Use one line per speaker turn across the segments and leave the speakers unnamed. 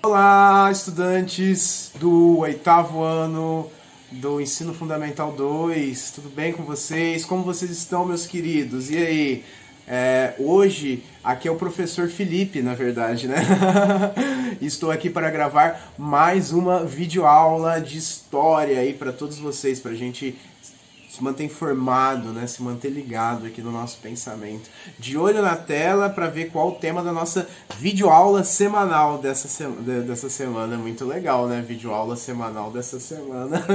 Olá, estudantes do oitavo ano do Ensino Fundamental 2, tudo bem com vocês? Como vocês estão, meus queridos? E aí? Hoje, aqui é o professor Felipe, na verdade, né? Estou aqui para gravar mais uma videoaula de história aí para todos vocês, para a gente se manter informado, né? Se manter ligado aqui no nosso pensamento. De olho na tela para ver qual o tema da nossa videoaula semanal dessa semana. Muito legal, né? Videoaula semanal dessa semana.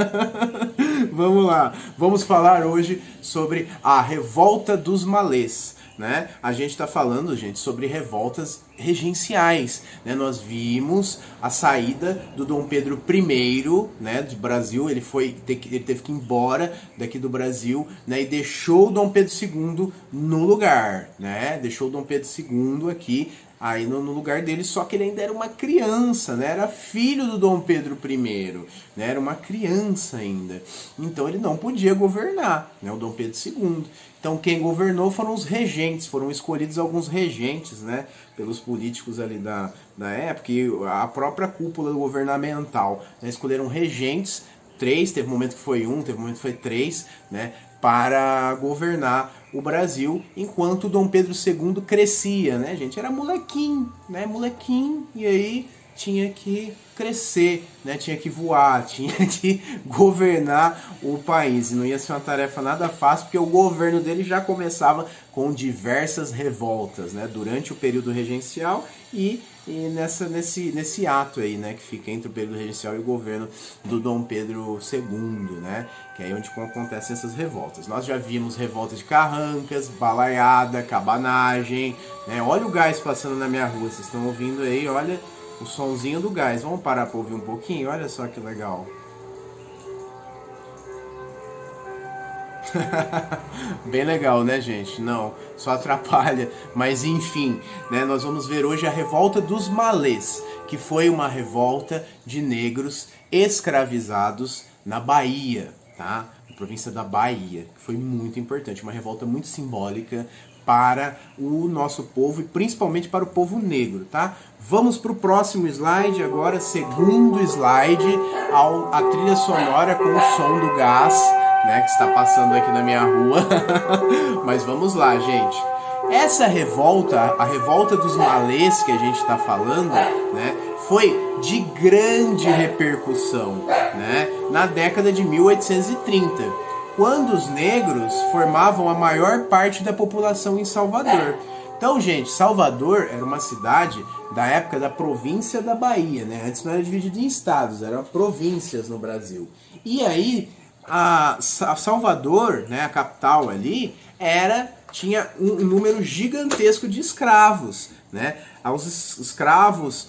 Vamos lá. Vamos falar hoje sobre a Revolta dos Malês. Né? A gente está falando, gente, sobre revoltas regenciais, né? Nós vimos a saída do Dom Pedro I, né, do Brasil. Ele teve que ir embora daqui do Brasil, né, e deixou o Dom Pedro II no lugar, né? Deixou o Dom Pedro II aqui aí no lugar dele, só que ele ainda era uma criança, né? Era filho do Dom Pedro I, né? Era uma criança ainda. Então ele não podia governar, né? O Dom Pedro II. Então quem governou foram os regentes, foram escolhidos alguns regentes, né? Pelos políticos ali da época, e a própria cúpula governamental, né? Escolheram regentes, três, teve um momento que foi um, teve um momento que foi três, né? Para governar o Brasil, enquanto o Dom Pedro II crescia, né, gente? Era molequinho, né? Molequinho, e aí tinha que crescer, né? Tinha que voar, tinha que governar o país. E não ia ser uma tarefa nada fácil, porque o governo dele já começava com diversas revoltas, né? Durante o período regencial e nesse ato aí, né, que fica entre o período regencial e o governo do Dom Pedro II, né, que é aí onde acontecem essas revoltas. Nós já vimos revolta de Carrancas, Balaiada, Cabanagem, né? Olha o gás passando na minha rua, vocês estão ouvindo aí, olha o sonzinho do gás. Vamos parar para ouvir um pouquinho? Olha só que legal. Bem legal, né, gente? Não, só atrapalha. Mas enfim, né, nós vamos ver hoje a Revolta dos Malês, que foi uma revolta de negros escravizados na Bahia, tá? Na província da Bahia. Foi muito importante, uma revolta muito simbólica para o nosso povo e principalmente para o povo negro, tá? Vamos para o próximo slide agora, segundo slide, a trilha sonora com o som do gás, né, que está passando aqui na minha rua. Mas vamos lá, gente. Essa revolta, a Revolta dos Malês que a gente está falando, né, foi de grande repercussão, né, na década de 1830, quando os negros formavam a maior parte da população em Salvador. Então, gente, Salvador era uma cidade da época da província da Bahia, né? Antes não era dividido em estados, eram províncias no Brasil. E aí, a Salvador, né, a capital ali, tinha um número gigantesco de escravos, né? Os escravos,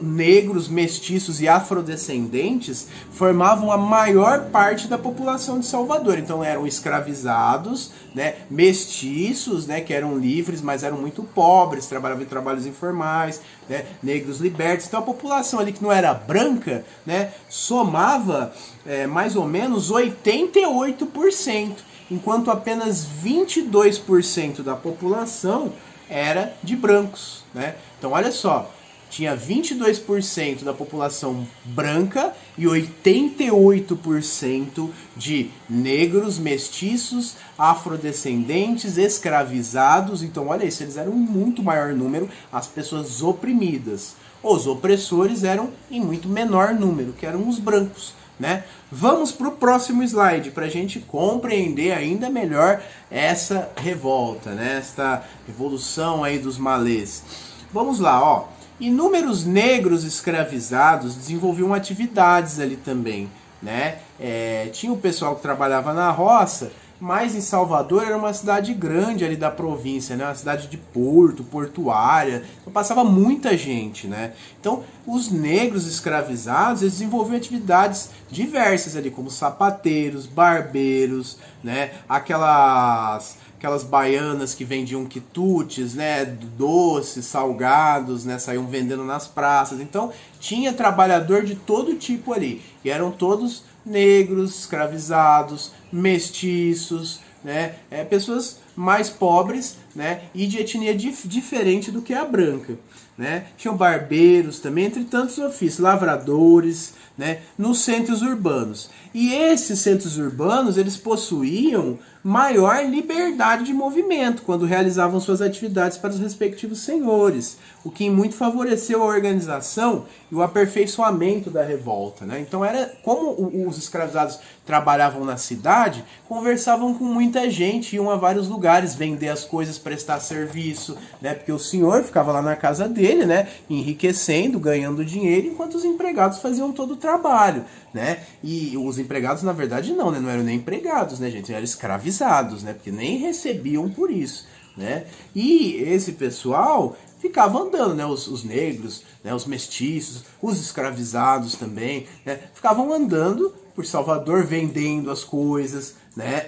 negros, mestiços e afrodescendentes formavam a maior parte da população de Salvador. Então eram escravizados, né, mestiços, né, que eram livres, mas eram muito pobres, trabalhavam em trabalhos informais, né, negros libertos. Então a população ali que não era branca, né, somava mais ou menos 88%, enquanto apenas 22% da população era de brancos, né? Então olha só, tinha 22% da população branca e 88% de negros, mestiços, afrodescendentes, escravizados. Então olha isso, eles eram um muito maior número, as pessoas oprimidas. Os opressores eram em muito menor número, que eram os brancos, né? Vamos para o próximo slide para a gente compreender ainda melhor essa revolta, né? Esta revolução aí dos malês. Vamos lá, ó. Inúmeros negros escravizados desenvolviam atividades ali também, né? Tinha o pessoal que trabalhava na roça, mas em Salvador era uma cidade grande ali da província, né? Uma cidade de porto, portuária, então passava muita gente, né? Então os negros escravizados, eles desenvolviam atividades diversas ali, como sapateiros, barbeiros, né? Aquelas baianas que vendiam quitutes, né, doces, salgados, né, saíam vendendo nas praças. Então tinha trabalhador de todo tipo ali, e eram todos negros, escravizados, mestiços, né, pessoas mais pobres, né, e de etnia diferente do que a branca. Né? Tinham barbeiros também, entre tantos ofícios, lavradores, né, nos centros urbanos. E esses centros urbanos, eles possuíam maior liberdade de movimento quando realizavam suas atividades para os respectivos senhores, o que muito favoreceu a organização e o aperfeiçoamento da revolta. Né? Então, era como os escravizados trabalhavam na cidade, conversavam com muita gente, iam a vários lugares vender as coisas, prestar serviço, né? Porque o senhor ficava lá na casa dele, né? Enriquecendo, ganhando dinheiro, enquanto os empregados faziam todo o trabalho. Né? E os empregados, na verdade, não, né? Não eram nem empregados, né, gente? Eram escravizados, né? Porque nem recebiam por isso. Né? E esse pessoal ficava andando, né? Os negros, né? Os mestiços, os escravizados também, né? Ficavam andando por Salvador vendendo as coisas, né?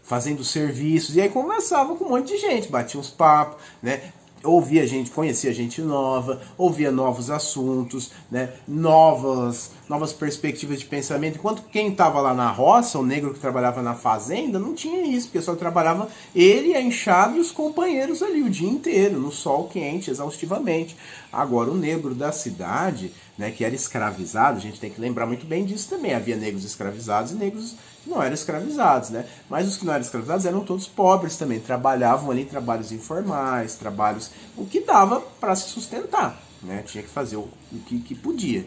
Fazendo serviços, e aí conversavam com um monte de gente, batiam uns papos, né? Ouvia gente, conhecia gente nova, ouvia novos assuntos, né? Novas perspectivas de pensamento, enquanto quem estava lá na roça, o negro que trabalhava na fazenda, não tinha isso, porque só trabalhava ele, a enxada e os companheiros ali o dia inteiro, no sol quente, exaustivamente. Agora, o negro da cidade, né, que era escravizado, a gente tem que lembrar muito bem disso também, havia negros escravizados e negros que não eram escravizados, né? Mas os que não eram escravizados eram todos pobres também, trabalhavam ali em trabalhos informais, trabalhos, o que dava para se sustentar, né? Tinha que fazer o que podia.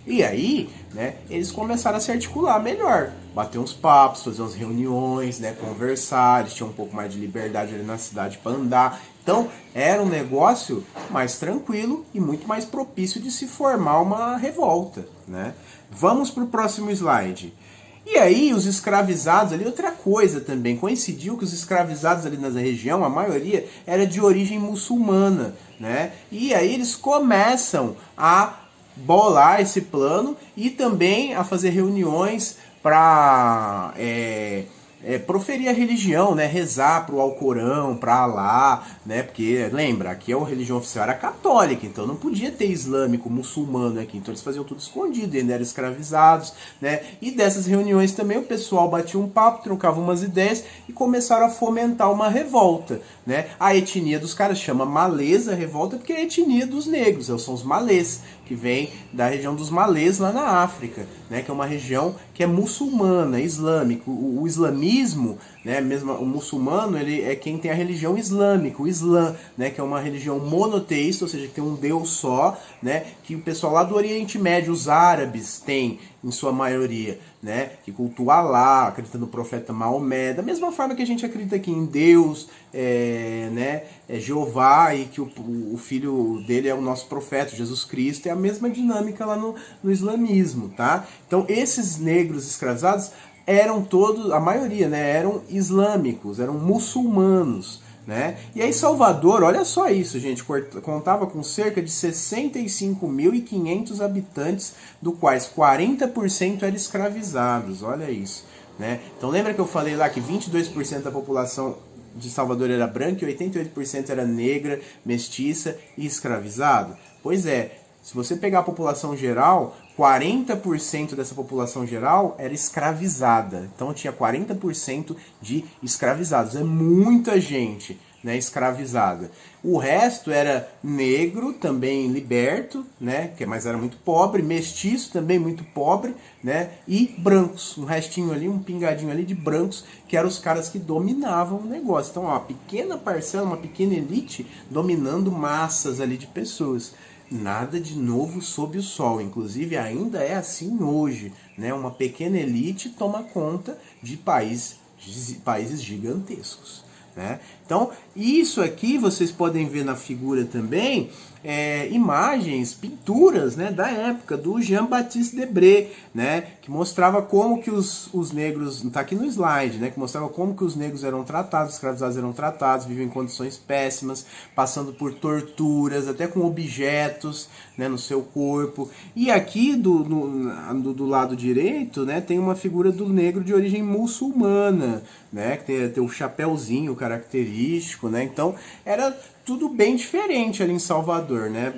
E aí, né, eles começaram a se articular melhor, bater uns papos, fazer umas reuniões, né, conversar, eles tinham um pouco mais de liberdade ali na cidade para andar. Então, era um negócio mais tranquilo e muito mais propício de se formar uma revolta, né? Vamos para o próximo slide. E aí, os escravizados ali, outra coisa também, coincidiu que os escravizados ali na região, a maioria, era de origem muçulmana, né? E aí eles começam a bolar esse plano e também a fazer reuniões para proferir a religião, né? Rezar para o Alcorão, para Alá, né? Porque, lembra, aqui a religião oficial era católica, então não podia ter islâmico, muçulmano aqui, então eles faziam tudo escondido, ainda eram escravizados, né? E dessas reuniões também o pessoal batia um papo, trocava umas ideias e começaram a fomentar uma revolta, né? A etnia dos caras chama malês a revolta porque é a etnia dos negros, são os malês, que vem da região dos malês lá na África, né, que é uma região que é muçulmana, islâmica. O islamismo, né, mesmo o muçulmano, ele é quem tem a religião islâmica, o Islã, né, que é uma religião monoteísta, ou seja, que tem um Deus só, né, que o pessoal lá do Oriente Médio, os árabes, tem em sua maioria, né, que cultua Alá, acredita no profeta Maomé, da mesma forma que a gente acredita aqui em Deus, Jeová, e que o filho dele é o nosso profeta, Jesus Cristo, é a mesma dinâmica lá no islamismo, tá? Então, esses negros escravizados eram todos, a maioria, né, eram islâmicos, eram muçulmanos, né? E aí Salvador, olha só isso, gente, contava com cerca de 65.500 habitantes, do quais 40% eram escravizados, olha isso, né? Então lembra que eu falei lá que 22% da população de Salvador era branca e 88% era negra, mestiça e escravizado? Pois é, se você pegar a população geral, 40% dessa população geral era escravizada. Então tinha 40% de escravizados. É muita gente, né, escravizada. O resto era negro, também liberto, né, mas era muito pobre, mestiço, também muito pobre, né, e brancos. Um restinho ali, um pingadinho ali de brancos, que eram os caras que dominavam o negócio. Então, ó, uma pequena parcela, uma pequena elite dominando massas ali de pessoas. Nada de novo sob o sol, inclusive ainda é assim hoje, né? Uma pequena elite toma conta de países gigantescos, né? Então, isso aqui vocês podem ver na figura também, imagens, pinturas, né, da época do Jean-Baptiste Debré, né, que mostrava como que os negros, está aqui no slide, né, que mostrava como que os negros eram tratados, os escravizados eram tratados, viviam em condições péssimas, passando por torturas, até com objetos, né, no seu corpo. E aqui do lado direito, né, tem uma figura do negro de origem muçulmana, né, que tem o chapéuzinho característico, né, então era tudo bem diferente ali em Salvador, né?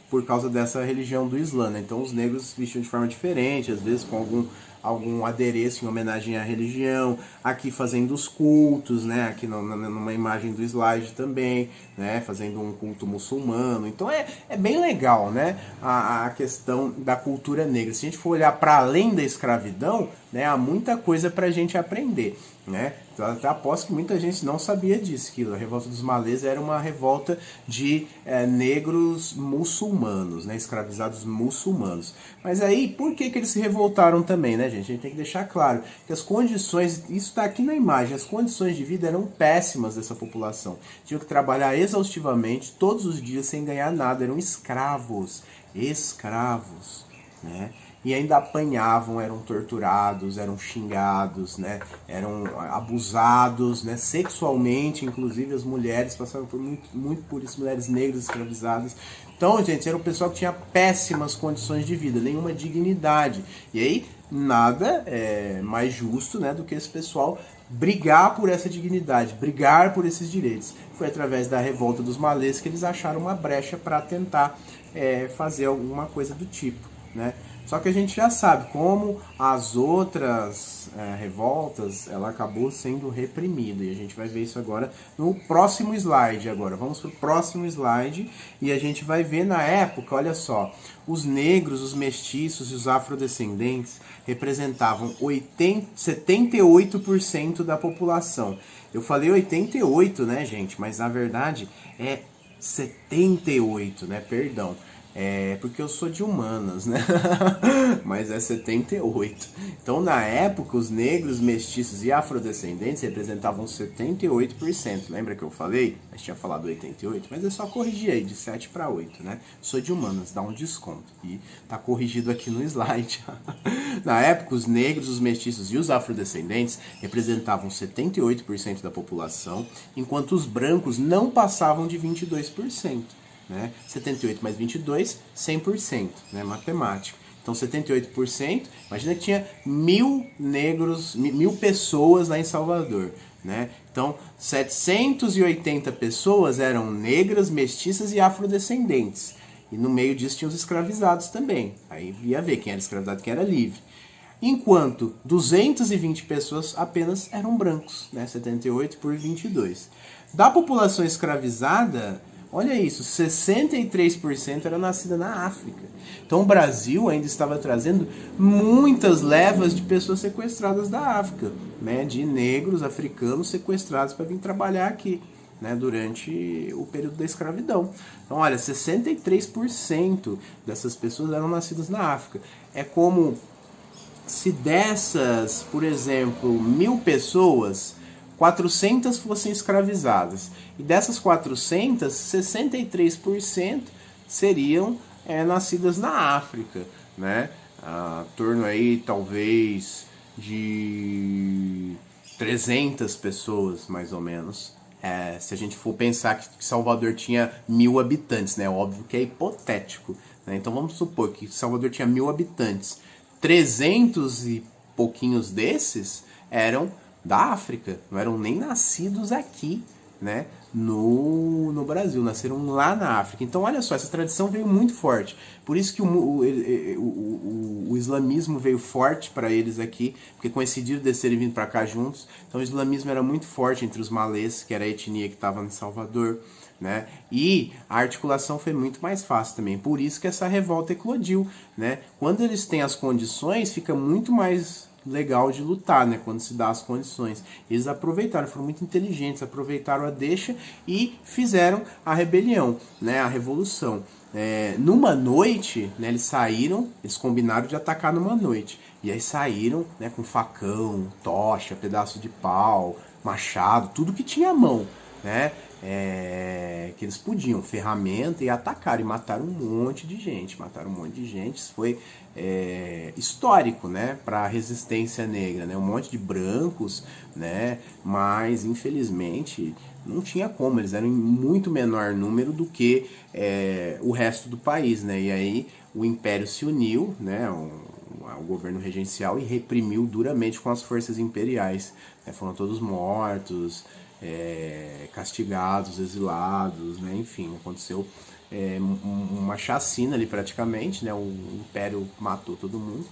Por causa dessa religião do Islã, né? Então os negros vestiam de forma diferente, às vezes com algum adereço em homenagem à religião, aqui fazendo os cultos, né? Aqui numa imagem do slide também, né? Fazendo um culto muçulmano. Então é bem legal, né? A questão da cultura negra. Se a gente for olhar para além da escravidão, né? Há muita coisa para a gente aprender, né? Então, até aposto que muita gente não sabia disso, que a revolta dos malês era uma revolta de negros muçulmanos, né? Escravizados muçulmanos. Mas aí, por que eles se revoltaram também, né, gente? A gente tem que deixar claro que as condições, isso está aqui na imagem, as condições de vida eram péssimas dessa população. Tinham que trabalhar exaustivamente, todos os dias, sem ganhar nada, eram escravos, né? E ainda apanhavam, eram torturados, eram xingados, né? Eram abusados, né? Sexualmente, inclusive as mulheres passaram por muito por isso, mulheres negras escravizadas. Então, gente, era um pessoal que tinha péssimas condições de vida, nenhuma dignidade. E aí, nada mais justo, né, do que esse pessoal brigar por essa dignidade, brigar por esses direitos. Foi através da revolta dos malês que eles acharam uma brecha para tentar fazer alguma coisa do tipo, né? Só que a gente já sabe como as outras revoltas, ela acabou sendo reprimida. E a gente vai ver isso agora no próximo slide. Agora, vamos para o próximo slide e a gente vai ver na época, olha só, os negros, os mestiços e os afrodescendentes representavam 78% da população. Eu falei 88, né, gente? Mas na verdade é 78, né? Perdão. Porque eu sou de humanas, né? Mas é 78. Então, na época, os negros, mestiços e afrodescendentes representavam 78%. Lembra que eu falei? A gente tinha falado 88, mas é só corrigir aí, de 7 para 8, né? Sou de humanas, dá um desconto. E tá corrigido aqui no slide. Na época, os negros, os mestiços e os afrodescendentes representavam 78% da população, enquanto os brancos não passavam de 22%. Né? 78 mais 22, 100%, né? Matemática. Então 78%, imagina que tinha 1.000 negros, 1.000 pessoas lá em Salvador, né? Então 780 pessoas eram negras, mestiças e afrodescendentes. E no meio disso tinha os escravizados também. Aí ia ver quem era escravizado e quem era livre. Enquanto 220 pessoas apenas eram brancos, né? 78 por 22. Da população escravizada, olha isso, 63% era nascida na África. Então o Brasil ainda estava trazendo muitas levas de pessoas sequestradas da África, né, de negros africanos sequestrados para vir trabalhar aqui, né, durante o período da escravidão. Então, olha, 63% dessas pessoas eram nascidas na África. É como se dessas, por exemplo, 1.000 pessoas, 400 fossem escravizadas. E dessas 400, 63% seriam nascidas na África, né? Torno aí, talvez, de 300 pessoas, mais ou menos. Se a gente for pensar que Salvador tinha 1.000 habitantes, né? Óbvio que é hipotético, né? Então vamos supor que Salvador tinha 1.000 habitantes. 300 e pouquinhos desses eram da África, não eram nem nascidos aqui, né, no Brasil, nasceram lá na África. Então olha só, essa tradição veio muito forte, por isso que o islamismo veio forte para eles aqui, porque coincidiram de serem vindo para cá juntos. Então o islamismo era muito forte entre os malês, que era a etnia que estava em Salvador, né? E a articulação foi muito mais fácil também, por isso que essa revolta eclodiu, né? Quando eles têm as condições, fica muito mais legal de lutar, né? Quando se dá as condições. Eles aproveitaram, foram muito inteligentes, aproveitaram a deixa e fizeram a rebelião, né? A revolução. Numa noite, né, eles saíram, eles combinaram de atacar numa noite. E aí saíram, né, com facão, tocha, pedaço de pau, machado, tudo que tinha à mão, né? Que eles podiam, ferramenta, e atacaram, e mataram um monte de gente. Isso foi histórico, né, para a resistência negra, né? Um monte de brancos, né? Mas infelizmente não tinha como, eles eram em muito menor número do que o resto do país, né? E aí o Império se uniu, né? O governo regencial, e reprimiu duramente com as forças imperiais, né? Foram todos mortos, castigados, exilados, né? Enfim, aconteceu uma chacina ali praticamente, né? O Império matou todo mundo,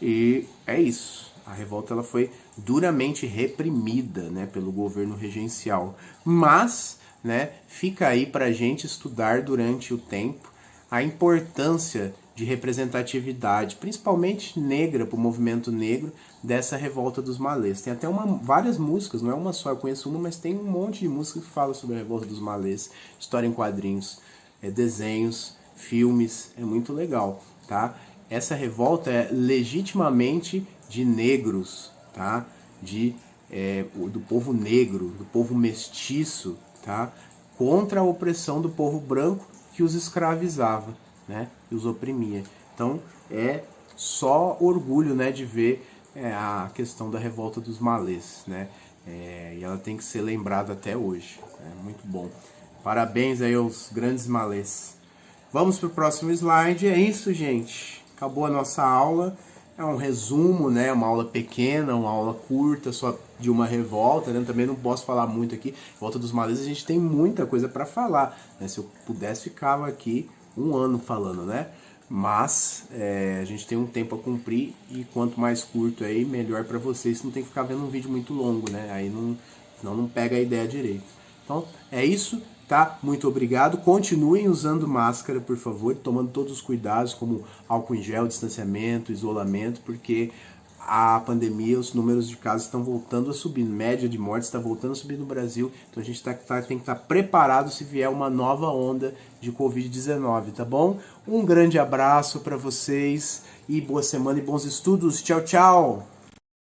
E é isso. A revolta ela foi duramente reprimida, né, pelo governo regencial. Mas, né, fica aí para a gente estudar durante o tempo a importância de representatividade, principalmente negra, para o movimento negro, dessa revolta dos malês. Tem até várias músicas, não é uma só, eu conheço uma, mas tem um monte de música que fala sobre a revolta dos malês, história em quadrinhos, desenhos, filmes, é muito legal, tá? Essa revolta é legitimamente de negros, tá? Do povo negro, do povo mestiço, tá? Contra a opressão do povo branco que os escravizava, né? E os oprimia. Então é só orgulho, né, de ver a questão da revolta dos malês, né? E ela tem que ser lembrada até hoje. Muito bom. Parabéns aí aos grandes malês. Vamos para o próximo slide. É isso, gente. Acabou a nossa aula. É um resumo, né? Uma aula pequena, uma aula curta, só de uma revolta, né? Também não posso falar muito aqui. Volta dos malês, a gente tem muita coisa para falar, né? Se eu pudesse, ficava aqui um ano falando, né? Mas a gente tem um tempo a cumprir e quanto mais curto aí, melhor para vocês. Não tem que ficar vendo um vídeo muito longo, né? Aí senão não pega a ideia direito. Então, é isso. Tá? Muito obrigado. Continuem usando máscara, por favor, tomando todos os cuidados, como álcool em gel, distanciamento, isolamento, porque a pandemia, os números de casos estão voltando a subir, média de mortes está voltando a subir no Brasil, então a gente tem que estar preparado se vier uma nova onda de Covid-19, tá bom? Um grande abraço para vocês e boa semana e bons estudos. Tchau, tchau!